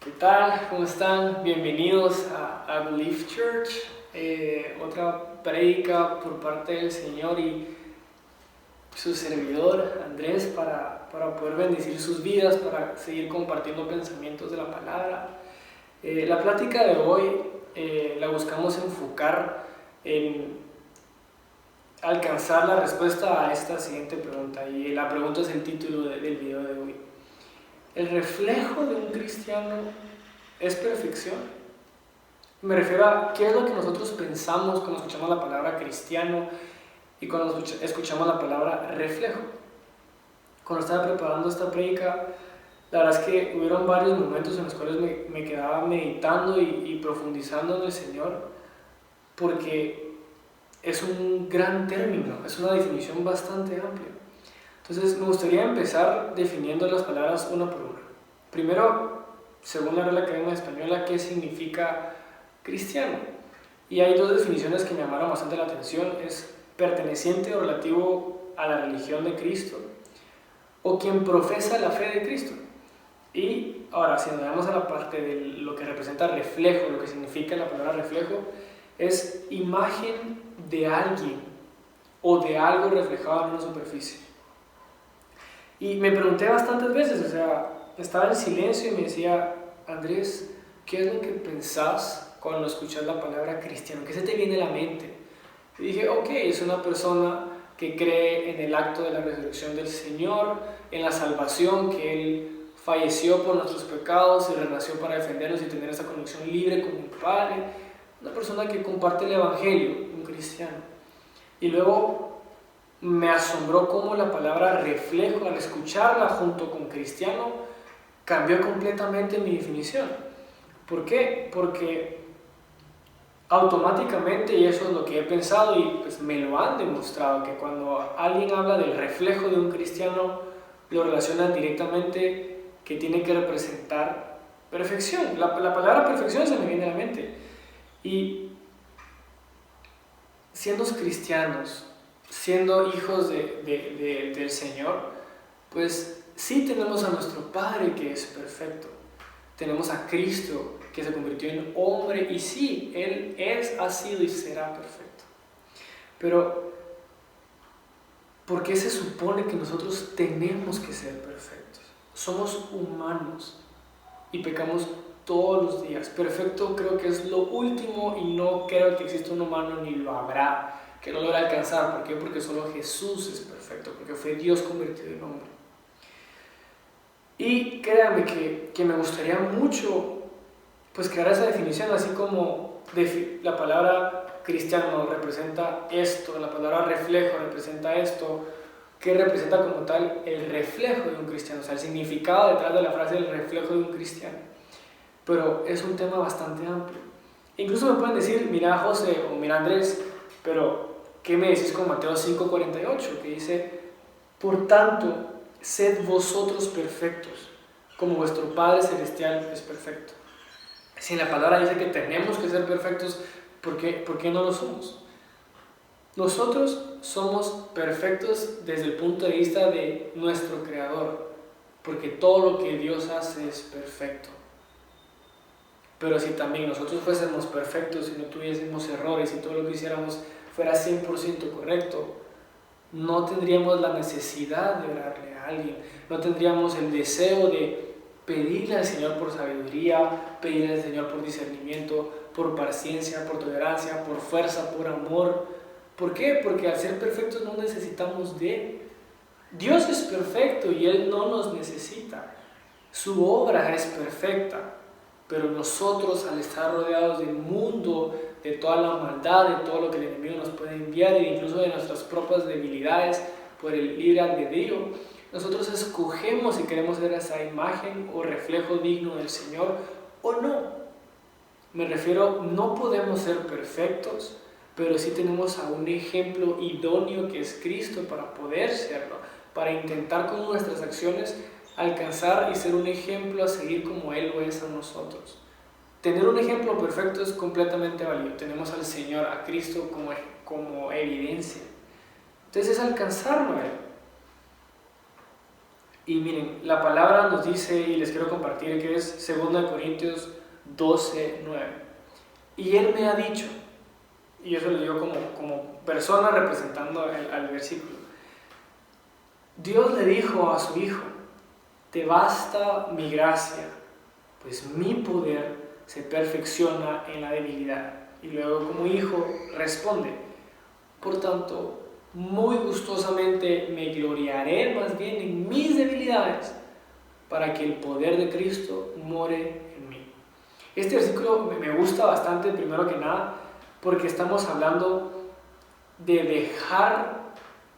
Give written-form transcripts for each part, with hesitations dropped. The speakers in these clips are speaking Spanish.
¿Qué tal? ¿Cómo están? Bienvenidos a Believe Church, otra prédica por parte del Señor y su servidor Andrés para poder bendecir sus vidas, para seguir compartiendo pensamientos de la palabra. La plática de hoy la buscamos enfocar en alcanzar la respuesta a esta siguiente pregunta, y la pregunta es el título del video de hoy. ¿El reflejo de un cristiano es perfección? Me refiero a qué es lo que nosotros pensamos cuando escuchamos la palabra cristiano y cuando escuchamos la palabra reflejo. Cuando estaba preparando esta prédica, la verdad es que hubieron varios momentos en los cuales me quedaba meditando y profundizando en el Señor, porque es un gran término, es una definición bastante amplia. Entonces me gustaría empezar definiendo las palabras una por una. Primero, según la Real Academia Española, ¿qué significa cristiano? Y hay dos definiciones que me llamaron bastante la atención: es perteneciente o relativo a la religión de Cristo, o quien profesa la fe de Cristo. Y ahora, si nos vamos a la parte de lo que representa reflejo, lo que significa la palabra reflejo, es imagen de alguien o de algo reflejado en una superficie. Y me pregunté bastantes veces, estaba en silencio y me decía: Andrés, ¿qué es lo que pensás cuando escuchas la palabra cristiano? ¿Qué se te viene a la mente? Y dije, ok, es una persona que cree en el acto de la resurrección del Señor, en la salvación, que Él falleció por nuestros pecados y renació para defendernos y tener esa conexión libre con el Padre. Una persona que comparte el Evangelio, un cristiano. Y luego me asombró cómo la palabra reflejo, al escucharla junto con cristiano, cambió completamente mi definición. ¿Por qué? Porque automáticamente, y eso es lo que he pensado y pues me lo han demostrado, que cuando alguien habla del reflejo de un cristiano, lo relacionan directamente que tiene que representar perfección. La palabra perfección se me viene a la mente. Y siendo cristianos, siendo hijos del Señor, pues sí tenemos a nuestro Padre que es perfecto, tenemos a Cristo que se convirtió en hombre y sí, Él ha sido y será perfecto. Pero ¿por qué se supone que nosotros tenemos que ser perfectos? Somos humanos y pecamos todos los días. Perfecto creo que es lo último y no creo que exista un humano ni lo habrá que no logre alcanzar. ¿Por qué? Porque solo Jesús es perfecto, porque fue Dios convertido en hombre. Y créanme que me gustaría mucho pues crear esa definición, así como la palabra cristiano representa esto, la palabra reflejo representa esto. ¿Qué representa como tal el reflejo de un cristiano? O sea, el significado detrás de la frase el reflejo de un cristiano. Pero es un tema bastante amplio. Incluso me pueden decir, mira José o mira Andrés, pero ¿qué me decís con Mateo 5:48? Que dice, por tanto, sed vosotros perfectos, como vuestro Padre Celestial es perfecto. Si la palabra dice que tenemos que ser perfectos, ¿por qué no lo somos? Nosotros somos perfectos desde el punto de vista de nuestro Creador, porque todo lo que Dios hace es perfecto. Pero si también nosotros fuésemos perfectos y no tuviésemos errores y todo lo que hiciéramos fuera 100% correcto, no tendríamos la necesidad de orarle a alguien, no tendríamos el deseo de pedirle al Señor por sabiduría, pedirle al Señor por discernimiento, por paciencia, por tolerancia, por fuerza, por amor. ¿Por qué? Porque al ser perfectos no necesitamos de Él. Dios es perfecto y Él no nos necesita. Su obra es perfecta, pero nosotros, al estar rodeados del mundo, de toda la maldad, de todo lo que el enemigo nos puede enviar e incluso de nuestras propias debilidades por el libre albedrío, nosotros escogemos si queremos ser esa imagen o reflejo digno del Señor o no. Me refiero, no podemos ser perfectos, pero sí tenemos a un ejemplo idóneo que es Cristo para poder serlo, para intentar con nuestras acciones alcanzar y ser un ejemplo a seguir como Él lo es a nosotros. Tener un ejemplo perfecto es completamente válido. Tenemos al Señor, a Cristo como evidencia. Entonces es alcanzarlo a Él. Y miren, la palabra nos dice, y les quiero compartir, que es 2 Corintios 12:9. Y Él me ha dicho, y eso lo digo como persona representando al versículo, Dios le dijo a su Hijo, te basta mi gracia, pues mi poder se perfecciona en la debilidad. Y luego como hijo responde, por tanto, muy gustosamente me gloriaré más bien en mis debilidades, para que el poder de Cristo more en mí. Este versículo me gusta bastante, primero que nada, porque estamos hablando de dejar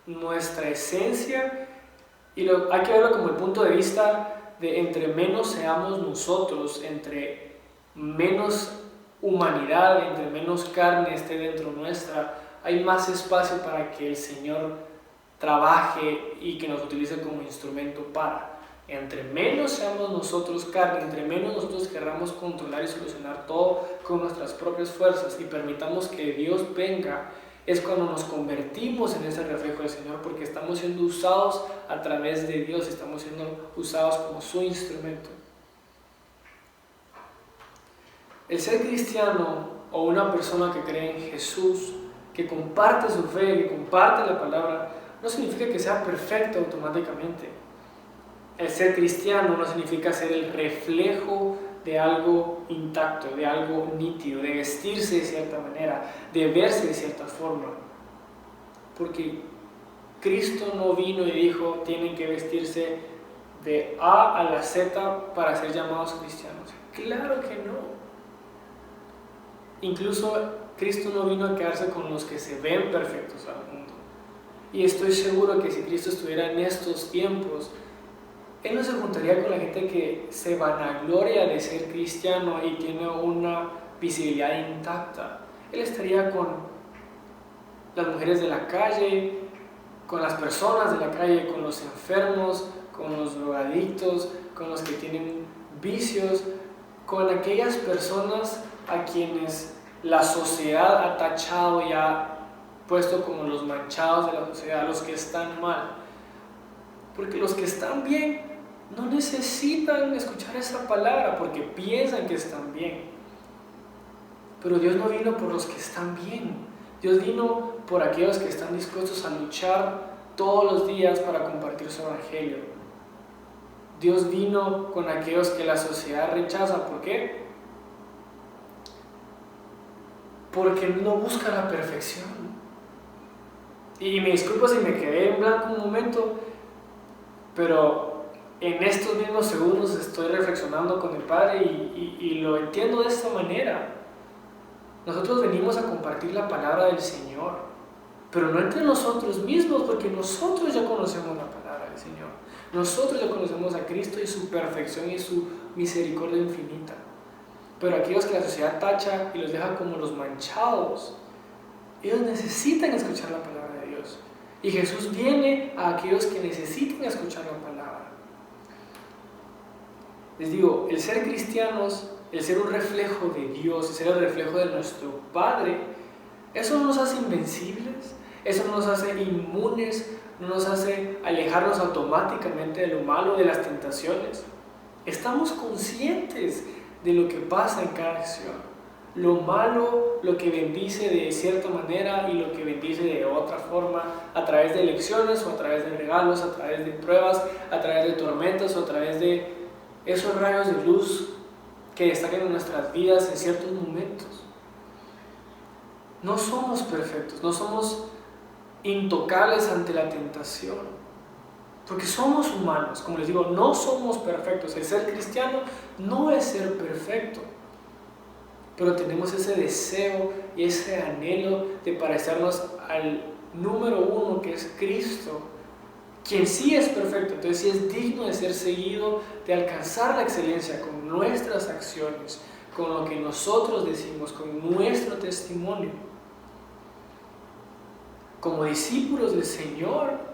nuestra esencia, y hay que verlo como el punto de vista de entre menos seamos nosotros, entre menos humanidad, entre menos carne esté dentro nuestra, hay más espacio para que el Señor trabaje y que nos utilice como instrumento para. Entre menos seamos nosotros carne, entre menos nosotros querramos controlar y solucionar todo con nuestras propias fuerzas y permitamos que Dios venga, es cuando nos convertimos en ese reflejo del Señor, porque estamos siendo usados a través de Dios, estamos siendo usados como su instrumento. El ser cristiano o una persona que cree en Jesús, que comparte su fe, que comparte la palabra, no significa que sea perfecto automáticamente. El ser cristiano no significa ser el reflejo de algo intacto, de algo nítido, de vestirse de cierta manera, de verse de cierta forma. Porque Cristo no vino y dijo, tienen que vestirse de A a la Z para ser llamados cristianos. Claro que no. Incluso Cristo no vino a quedarse con los que se ven perfectos al mundo. Y estoy seguro que si Cristo estuviera en estos tiempos, Él no se juntaría con la gente que se vanagloria de ser cristiano y tiene una visibilidad intacta. Él estaría con las mujeres de la calle, con las personas de la calle, con los enfermos, con los drogadictos, con los que tienen vicios, con aquellas personas a quienes la sociedad ha tachado y ha puesto como los manchados de la sociedad, los que están mal. Porque los que están bien no necesitan escuchar esa palabra porque piensan que están bien. Pero Dios no vino por los que están bien. Dios vino por aquellos que están dispuestos a luchar todos los días para compartir su evangelio. Dios vino con aquellos que la sociedad rechaza. ¿Por qué? Porque no busca la perfección. Y me disculpo si me quedé en blanco un momento, pero en estos mismos segundos estoy reflexionando con el Padre y lo entiendo de esta manera. Nosotros venimos a compartir la palabra del Señor, pero no entre nosotros mismos, porque nosotros ya conocemos la palabra del Señor. Nosotros ya conocemos a Cristo y su perfección y su misericordia infinita. Pero aquellos que la sociedad tacha y los deja como los manchados, ellos necesitan escuchar la palabra de Dios. Y Jesús viene a aquellos que necesitan escuchar la palabra. Les digo, el ser cristianos, el ser un reflejo de Dios, el ser el reflejo de nuestro Padre, eso no nos hace invencibles, eso no nos hace inmunes, no nos hace alejarnos automáticamente de lo malo, de las tentaciones. Estamos conscientes de lo que pasa en cada acción, lo malo, lo que bendice de cierta manera y lo que bendice de otra forma, a través de elecciones o a través de regalos, a través de pruebas, a través de tormentas o a través de esos rayos de luz que destacan en nuestras vidas en ciertos momentos. No somos perfectos, no somos intocables ante la tentación. Porque somos humanos, como les digo, no somos perfectos. El ser cristiano no es ser perfecto, pero tenemos ese deseo y ese anhelo de parecernos al número uno, que es Cristo, quien sí es perfecto, entonces sí es digno de ser seguido, de alcanzar la excelencia con nuestras acciones, con lo que nosotros decimos, con nuestro testimonio. Como discípulos del Señor,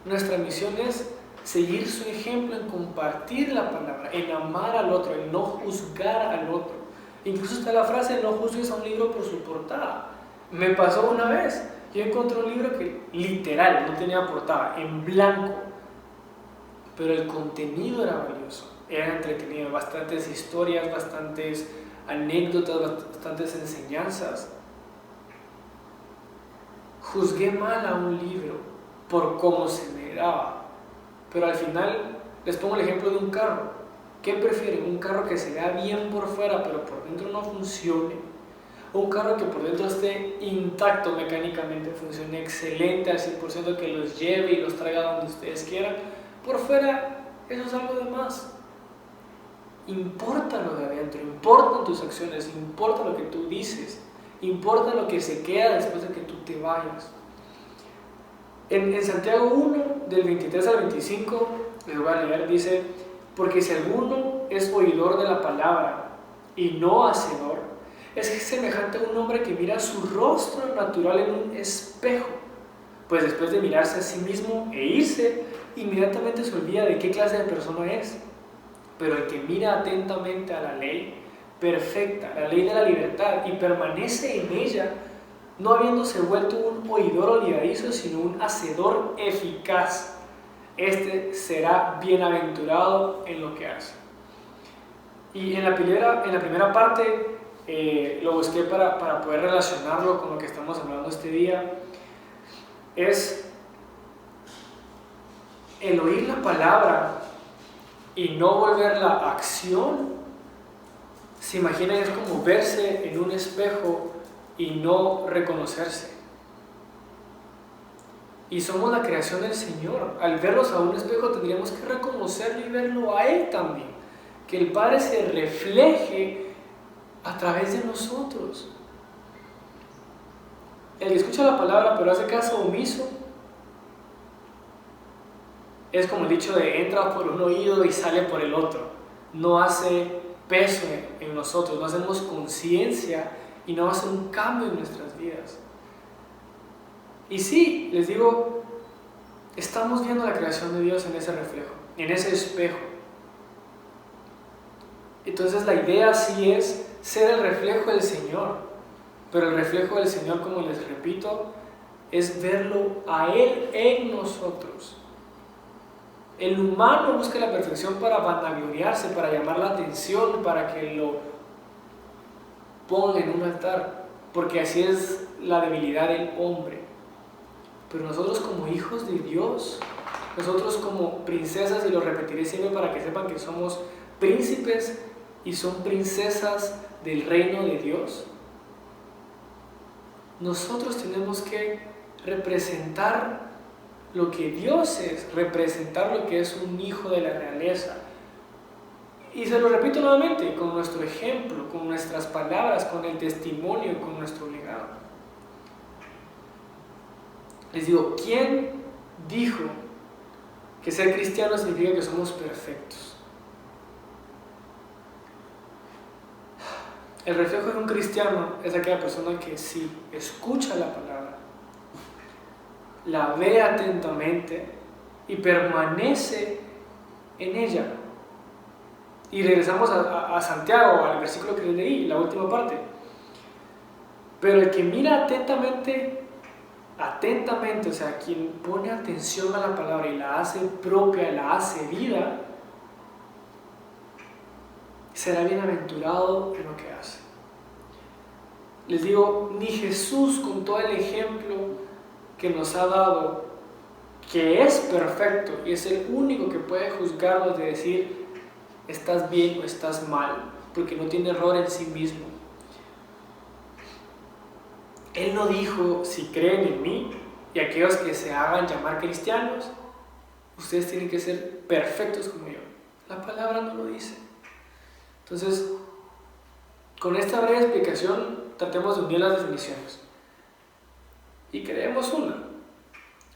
nuestra misión es seguir su ejemplo en compartir la palabra, en amar al otro, en no juzgar al otro. Incluso está la frase, no juzgues a un libro por su portada. Me pasó una vez, yo encontré un libro que literal no tenía portada, en blanco. pero el contenido era valioso, era entretenido, bastantes historias, bastantes anécdotas, bastantes enseñanzas. Juzgué mal a un libro por cómo se miraba, pero al final les pongo el ejemplo de un carro. ¿Qué prefieren? ¿Un carro que se vea bien por fuera pero por dentro no funcione? ¿O un carro que por dentro esté intacto mecánicamente, funcione excelente al 100%, que los lleve y los traiga donde ustedes quieran? Por fuera eso es algo de más. Importa lo de adentro, importan tus acciones, importa lo que tú dices, importa lo que se queda después de que tú te vayas. En Santiago 1, del 23 al 25, les voy a leer, dice: porque si alguno es oidor de la palabra y no hacedor, es semejante a un hombre que mira su rostro natural en un espejo, pues después de mirarse a sí mismo e irse, inmediatamente se olvida de qué clase de persona es. Pero el que mira atentamente a la ley perfecta, la ley de la libertad, y permanece en ella, no habiéndose vuelto un oidor olvidadizo, sino un hacedor eficaz, este será bienaventurado en lo que hace. Y en la primera parte lo busqué para poder relacionarlo con lo que estamos hablando este día. Es el oír la palabra y no volverla a acción. Se imaginan, es como verse en un espejo y no reconocerse. Y somos la creación del Señor. Al verlos a un espejo tendríamos que reconocerlo y verlo a Él también. Que el Padre se refleje a través de nosotros. El que escucha la palabra pero hace caso omiso es como el dicho de entra por un oído y sale por el otro. No hace peso en nosotros, no hacemos conciencia y no hace un cambio en nuestras vidas. Y sí, les digo, estamos viendo la creación de Dios en ese reflejo, en ese espejo. Entonces la idea sí es ser el reflejo del Señor, pero el reflejo del Señor, como les repito, es verlo a Él en nosotros. El humano busca la perfección para vanagloriarse, para llamar la atención, para que lo ponga en un altar, porque así es la debilidad del hombre. Pero nosotros como hijos de Dios, nosotros como princesas, y lo repetiré siempre para que sepan que somos príncipes y son princesas del reino de Dios, nosotros tenemos que representar lo que Dios es, representar lo que es un hijo de la realeza. Y se lo repito nuevamente, con nuestro ejemplo, con nuestras palabras, con el testimonio, con nuestro legado. Les digo, ¿quién dijo que ser cristiano significa que somos perfectos? El reflejo de un cristiano es aquella persona que sí escucha la palabra, la ve atentamente y permanece en ella. Y regresamos a Santiago, al versículo que les leí, la última parte. Pero el que mira atentamente, o sea, quien pone atención a la palabra y la hace propia, la hace vida, será bienaventurado en lo que hace. Les digo, ni Jesús, con todo el ejemplo que nos ha dado, que es perfecto y es el único que puede juzgarnos de decir estás bien o estás mal, porque no tiene error en sí mismo. Él no dijo, si creen en mí y aquellos que se hagan llamar cristianos, ustedes tienen que ser perfectos como yo. La palabra no lo dice. Entonces, con esta breve explicación, tratemos de unir las definiciones. Y creemos una.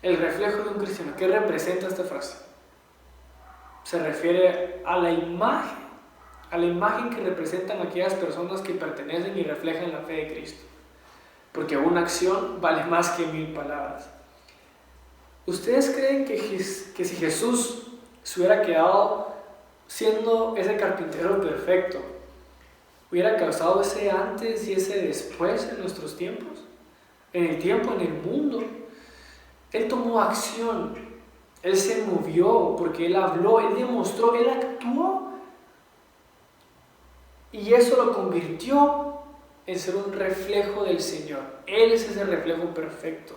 El reflejo de un cristiano. ¿Qué representa esta frase? Se refiere a la imagen que representan aquellas personas que pertenecen y reflejan la fe de Cristo. Porque una acción vale más que 1000 palabras. ¿Ustedes creen que si Jesús se hubiera quedado siendo ese carpintero perfecto, hubiera causado ese antes y ese después en nuestros tiempos? En el tiempo, en el mundo. Él tomó acción. Él se movió porque Él habló, Él demostró, Él actuó. Y eso lo convirtió en ser un reflejo del Señor. Él es ese reflejo perfecto.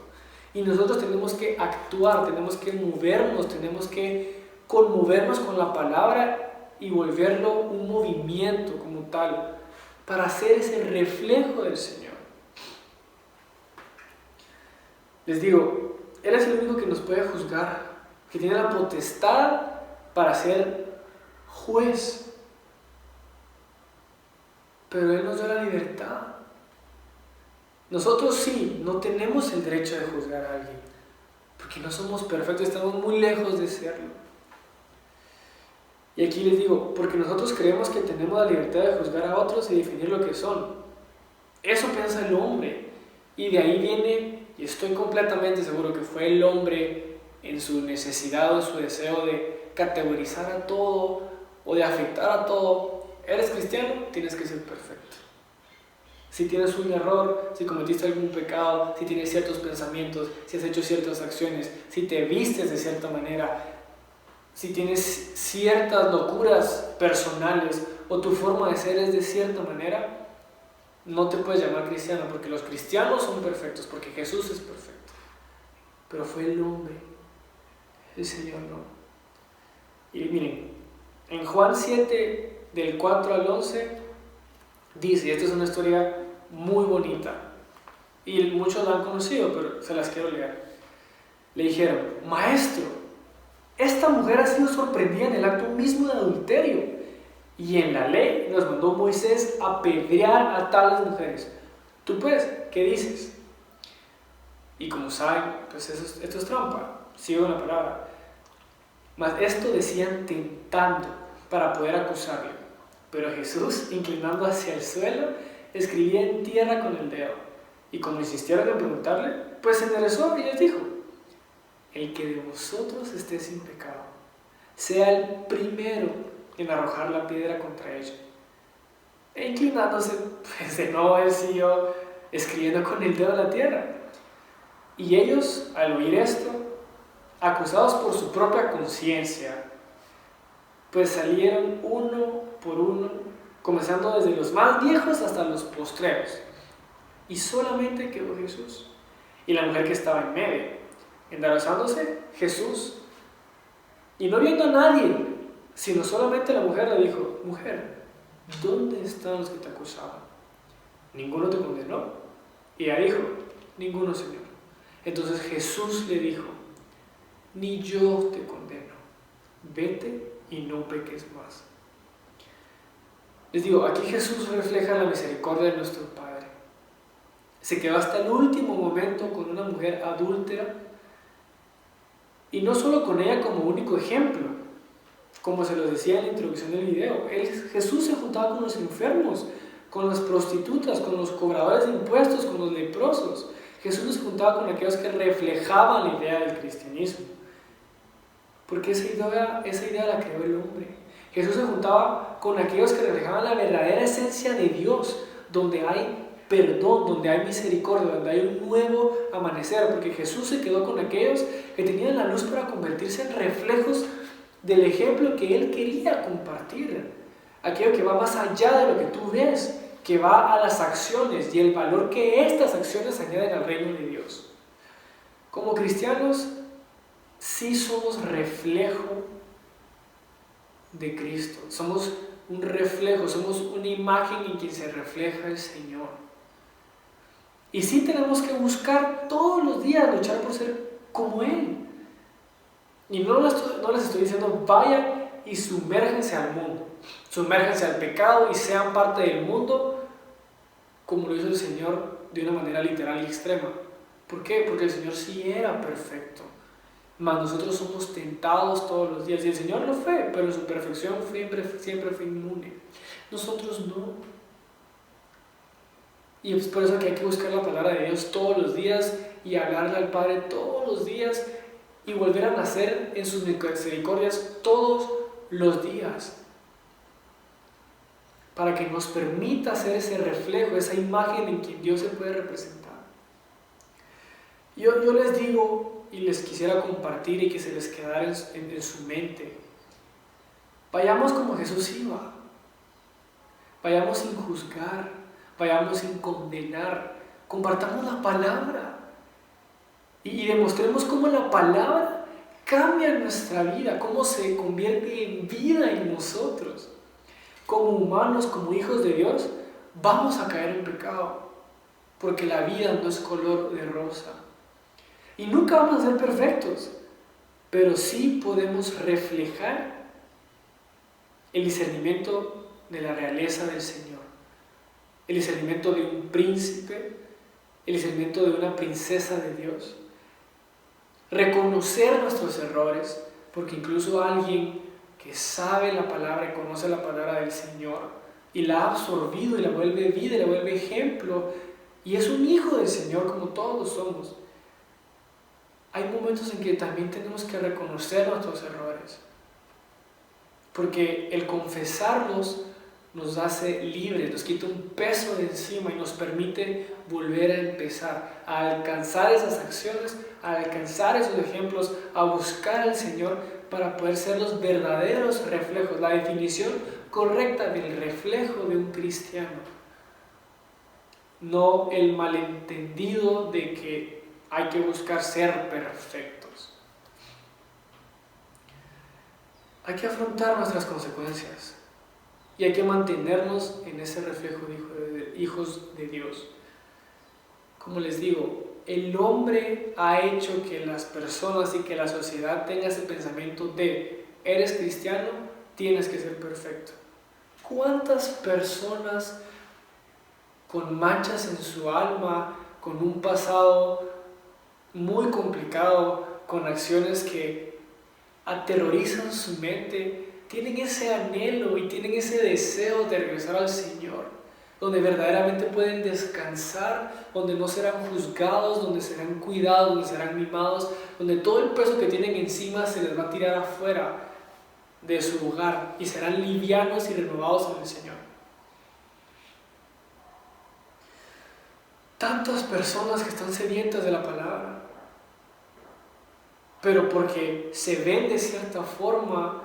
Y nosotros tenemos que actuar, tenemos que movernos, tenemos que conmovernos con la palabra y volverlo un movimiento como tal, para ser ese reflejo del Señor. Les digo, Él es el único que nos puede juzgar, que tiene la potestad para ser juez. Pero Él nos da la libertad. Nosotros sí, no tenemos el derecho de juzgar a alguien, porque no somos perfectos, estamos muy lejos de serlo. Y aquí les digo, porque nosotros creemos que tenemos la libertad de juzgar a otros y definir lo que son. Eso piensa el hombre. Y de ahí viene, y estoy completamente seguro que fue el hombre en su necesidad o en su deseo de categorizar a todo o de afectar a todo. ¿Eres cristiano? Tienes que ser perfecto. Si tienes un error, si cometiste algún pecado, si tienes ciertos pensamientos, si has hecho ciertas acciones, si te vistes de cierta manera, si tienes ciertas locuras personales o tu forma de ser es de cierta manera, no te puedes llamar cristiano, porque los cristianos son perfectos, porque Jesús es perfecto. Pero fue el hombre, el Señor no. Y miren, en Juan 7, del 4 al 11, dice, y esta es una historia muy bonita, y muchos la han conocido, pero se las quiero leer. Le dijeron, maestro, esta mujer ha sido sorprendida en el acto mismo de adulterio, y en la ley nos mandó Moisés a apedrear a tales mujeres. Tú pues, ¿qué dices? Y como saben, pues esto es trampa, sigo la palabra. Mas esto decían tentando para poder acusarle. Pero Jesús, inclinando hacia el suelo, escribía en tierra con el dedo. Y como insistieron en preguntarle, pues se enderezó y les dijo, el que de vosotros esté sin pecado, sea el primero en arrojar la piedra contra ella. E inclinándose, pues de nuevo él siguió escribiendo con el dedo en la tierra. Y ellos, al oír esto, acusados por su propia conciencia, pues salieron uno por uno, comenzando desde los más viejos hasta los postreros. Y solamente quedó Jesús y la mujer que estaba en medio, embarazándose Jesús. Y no viendo a nadie, sino solamente la mujer le dijo, mujer, ¿dónde están los que te acusaban? ¿Ninguno te condenó? Y ella dijo, ninguno, Señor. Entonces Jesús le dijo, ni yo te condeno, vete y no peques más. Les digo, aquí Jesús refleja la misericordia de nuestro Padre. Se quedó hasta el último momento con una mujer adúltera, y no solo con ella como único ejemplo, como se los decía en la introducción del video. Jesús se juntaba con los enfermos, con las prostitutas, con los cobradores de impuestos, con los leprosos. Jesús se juntaba con aquellos que reflejaban la idea del cristianismo, porque esa idea la creó el hombre. Jesús se juntaba con aquellos que reflejaban la verdadera esencia de Dios, donde hay perdón, donde hay misericordia, donde hay un nuevo amanecer, porque Jesús se quedó con aquellos que tenían la luz para convertirse en reflejos del ejemplo que Él quería compartir, aquello que va más allá de lo que tú ves, que va a las acciones y el valor que estas acciones añaden al reino de Dios. Como cristianos, sí somos reflejo de Cristo, somos un reflejo, somos una imagen en quien se refleja el Señor. Y sí tenemos que buscar todos los días luchar por ser como Él. Y no les estoy diciendo vayan y sumérgense al mundo, sumérgense al pecado y sean parte del mundo, como lo hizo el Señor de una manera literal y extrema. ¿Por qué? Porque el Señor sí era perfecto, mas nosotros somos tentados todos los días. Y el Señor lo fue, pero en su perfección siempre fue inmune. Nosotros no. Y es por eso que hay que buscar la palabra de Dios todos los días y hablarle al Padre todos los días y volver a nacer en sus misericordias todos los días, para que nos permita hacer ese reflejo, esa imagen en quien Dios se puede representar. Yo les digo, y les quisiera compartir y que se les quedara en su mente. Vayamos como Jesús iba. Vayamos sin juzgar, vayamos sin condenar. Compartamos la palabra y demostremos cómo la palabra cambia nuestra vida, cómo se convierte en vida en nosotros. Como humanos, como hijos de Dios, vamos a caer en pecado, porque la vida no es color de rosa. Y nunca vamos a ser perfectos, pero sí podemos reflejar el discernimiento de la realeza del Señor, el discernimiento de un príncipe, el discernimiento de una princesa de Dios. Reconocer nuestros errores, porque incluso alguien que sabe la palabra y conoce la palabra del Señor y la ha absorbido y la vuelve vida y la vuelve ejemplo y es un hijo del Señor como todos somos, hay momentos en que también tenemos que reconocer nuestros errores, porque el confesarlos nos hace libres, nos quita un peso de encima y nos permite volver a empezar, a alcanzar esas acciones, a alcanzar esos ejemplos, a buscar al Señor para poder ser los verdaderos reflejos, la definición correcta del reflejo de un cristiano. No el malentendido de que hay que buscar ser perfectos. Hay que afrontar nuestras consecuencias y hay que mantenernos en ese reflejo de hijos de Dios. Como les digo, el hombre ha hecho que las personas y que la sociedad tenga ese pensamiento de eres cristiano, tienes que ser perfecto. ¿Cuántas personas con manchas en su alma, con un pasado muy complicado, con acciones que aterrorizan su mente, tienen ese anhelo y tienen ese deseo de regresar al Señor, donde verdaderamente pueden descansar, donde no serán juzgados, donde serán cuidados, donde serán mimados, donde todo el peso que tienen encima se les va a tirar afuera de su hogar y serán livianos y renovados en el Señor? Tantas personas que están sedientas de la palabra, pero porque se ven de cierta forma,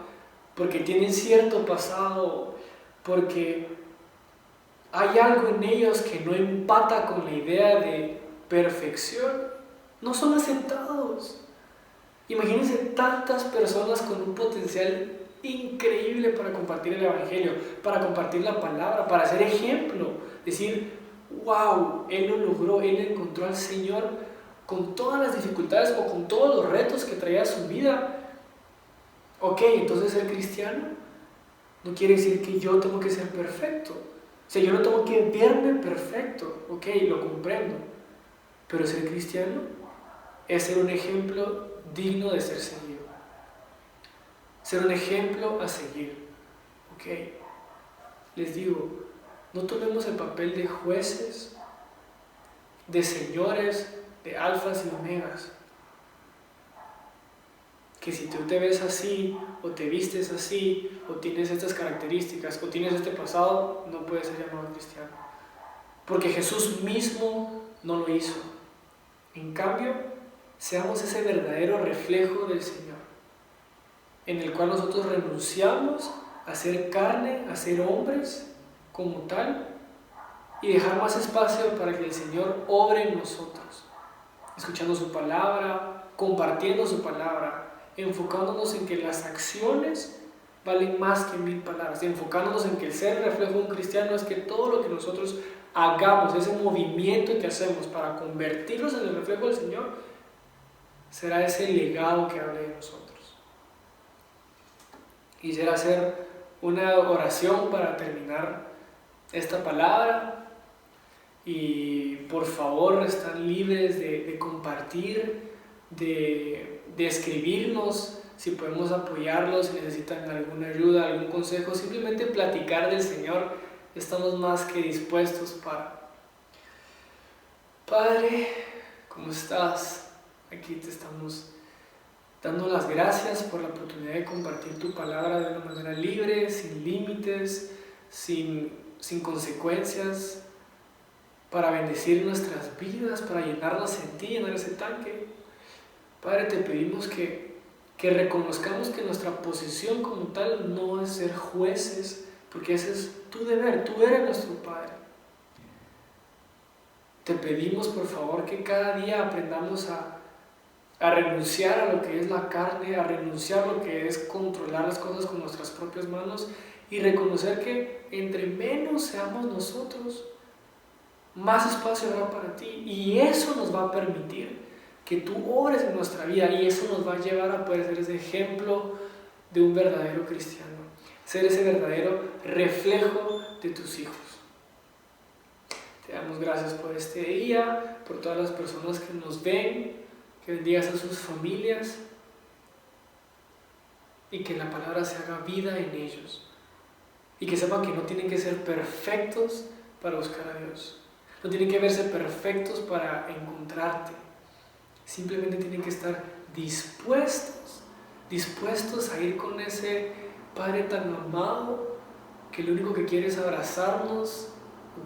porque tienen cierto pasado, porque hay algo en ellos que no empata con la idea de perfección, no son aceptados. Imagínense tantas personas con un potencial increíble para compartir el Evangelio, para compartir la palabra, para ser ejemplo, decir, wow, él lo logró, él encontró al Señor con todas las dificultades o con todos los retos que traía a su vida. Ok, entonces ser cristiano no quiere decir que yo tengo que ser perfecto. O sea, yo no tengo que verme perfecto. Ok, lo comprendo. Pero ser cristiano es ser un ejemplo digno de ser seguido. Ser un ejemplo a seguir. Ok, les digo, no tomemos el papel de jueces, de señores, de alfas y omegas. Que si tú te ves así, o te vistes así, o tienes estas características, o tienes este pasado, no puedes ser llamado cristiano. Porque Jesús mismo no lo hizo. En cambio, seamos ese verdadero reflejo del Señor, en el cual nosotros renunciamos a ser carne, a ser hombres como tal, y dejar más espacio para que el Señor obre en nosotros, escuchando su palabra, compartiendo su palabra, enfocándonos en que las acciones valen más que 1000 palabras, enfocándonos en que el ser reflejo de un cristiano es que todo lo que nosotros hagamos, ese movimiento que hacemos para convertirnos en el reflejo del Señor, será ese legado que hable de nosotros. Quisiera hacer una oración para terminar esta palabra y por favor están libres de compartir, de escribirnos si podemos apoyarlos, si necesitan alguna ayuda, algún consejo, simplemente platicar del Señor. Estamos más que dispuestos para. Padre, ¿cómo estás? Aquí te estamos dando las gracias por la oportunidad de compartir tu palabra de una manera libre, sin límites, sin consecuencias, para bendecir nuestras vidas, para llenarnos en ti, llenar ese tanque. Padre, te pedimos que reconozcamos que nuestra posición como tal no es ser jueces, porque ese es tu deber, tú eres nuestro Padre. Te pedimos, por favor, que cada día aprendamos a renunciar a lo que es la carne, a renunciar a lo que es controlar las cosas con nuestras propias manos y reconocer que entre menos seamos nosotros, más espacio habrá para ti, y eso nos va a permitir que tú obres en nuestra vida, y eso nos va a llevar a poder ser ese ejemplo de un verdadero cristiano, ser ese verdadero reflejo de tus hijos. Te damos gracias por este día, por todas las personas que nos ven, que bendigas a sus familias y que la palabra se haga vida en ellos, y que sepan que no tienen que ser perfectos para buscar a Dios, no tienen que verse perfectos para encontrarte, simplemente tienen que estar dispuestos a ir con ese Padre tan amado que lo único que quiere es abrazarnos,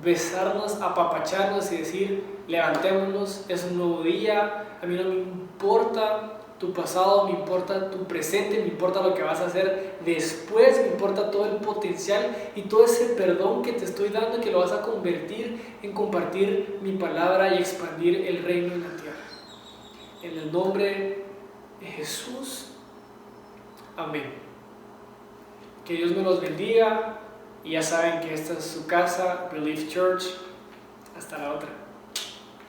besarnos, apapacharnos y decir: levantémonos, es un nuevo día, a mí no me importa tu pasado, me importa tu presente, me importa lo que vas a hacer después, me importa todo el potencial y todo ese perdón que te estoy dando, que lo vas a convertir en compartir mi palabra y expandir el reino en la tierra. En el nombre de Jesús, amén. Que Dios me los bendiga, y ya saben que esta es su casa, Relief Church. Hasta la otra.